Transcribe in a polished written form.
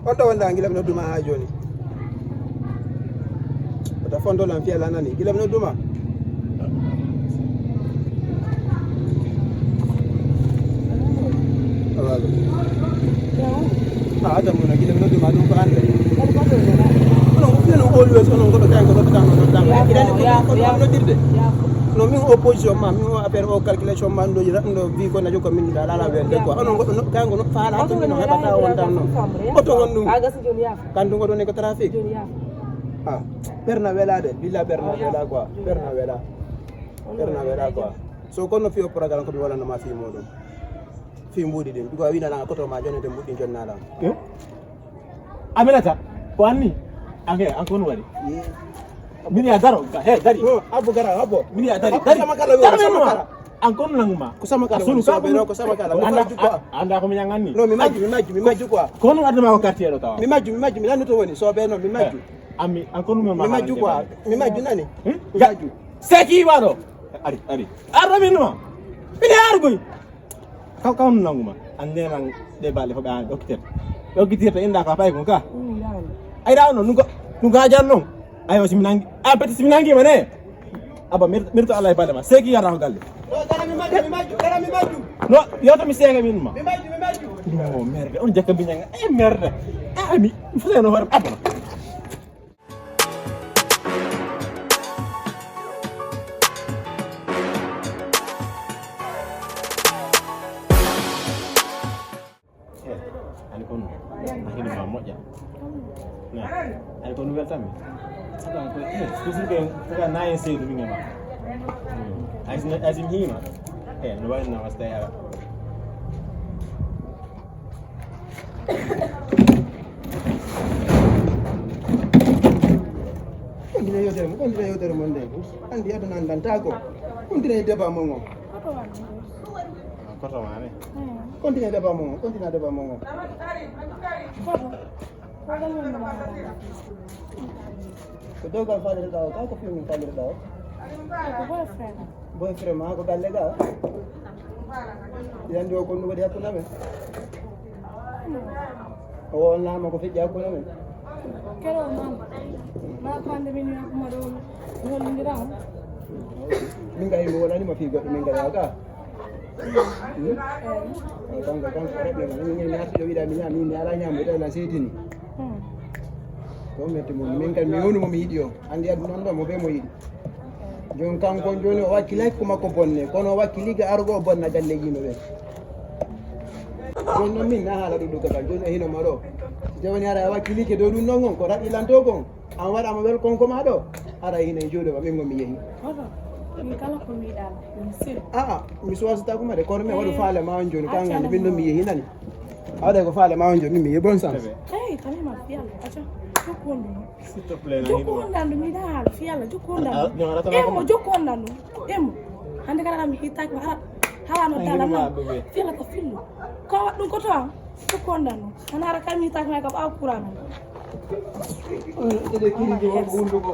on ɗo wonda gilam no duma ha joni ota fondolan fiyala nani gilam no duma Adam muna gilam no duma ɗum ko ande onon always onon goɗɗo tan giɗani ko noddirde no min opposition ma min o affaire o calculation ma ɗo ɗo wi ko najo ko min ɗa lala welde quoi onon goɗɗo kanko no faala to min heɓata on tan noon oto won ɗum kandu ngo ɗon e ko trafic ɓerna welade billa ɓerna wela quoi ɓerna wela quoi so kono fiyo programme komi walanoma fi muɗum fi mbuɗi ɗin biko a winananga koto ma jonede mbuɗɗi jonnaɗam aminata ko anni anke anko no waɗi min ya daro he dari abbo gara abbo min ya dari sama kala anko no nanguma ko sama kala ko sama kala anda ko mi ñanganni no mi majju quoi ko no adama ko quartier ɗo tawa mi majju mi nanno to woni soɓe noon mi majju ami anko no mi majju quoi mi majju nani mi majju seki waɗo ari arɗo min numa mine argoy kaw no nanguma andenan ɗe balle foɓe an ɗokkitirta inda ka pay kon ka ayɗa noon ɗum ga jan noon ayo simi nangi peut-être simi nanguima ne aba mirto Allah e balde ma seki yata ko galle mi majju no yoto mi seega min ma mi majju no merde on jakka biñanga merde ami fuleno hoore abana ani kon ahini ma moƴƴa ay ko nouvelle tammi donc toujours que kaka nayen seydu mi ngema asim hima no wayno wasta yawa Continue yewtere mon nde andi aduna andanta ko continue débat mon o koto mane continue débat mon o ko dogal falire ɗa o ka ko fimin falire ɗa o boyfriend ma ko galle ga yandi o kon ɗum waɗi hakkude men o wonnama ko feƴƴi hakkude men kero ma ko hande min yakuma ɗo hollodiram min gayi mi wonanima fi goɗɗo min gaɗa ga kanko reɓɓe ma min mi arti ɗo wiɗa mi ñami mi ala ñambo ɗela seydini ko metti mum min kadi mi yewnumo mi yiɗi o andi adu noon ɗo mo ɓe mo yiɗi joni kanko joni o wakkilaki ko makko bonne kono o wakkili ga argo o bonna galleji yimɓe ɓe joni noon min na haala ɗuɗɗo kaka joni o hinoma ɗo joni ara a wakkilike dow ɗum ɗon on ko raɗɗilanto kon an waɗama wel konko ma ɗo ara hina e jooɗoma min go mi yeehi min kala ko miɗala min sir mi suwasata kuma de kono mi waɗu faale ma on joni kan gande min ɗon mi yeehi nani a waɗa ko faale ma on joni mi yeehi bon sens hey tanima fiyalla acca jokkondu s'il te plaît jokkondandu miɗa haala fiyalla jokkondandu emo jokkondandu emo hande kala mi hittaki ma halano dala ma fiyalla ko fillu ko wat ɗum koto am jokkondandu hanara kam mi hittaki ma ka ɓaw kurano ɗeɗe kiri jo wonko hunduko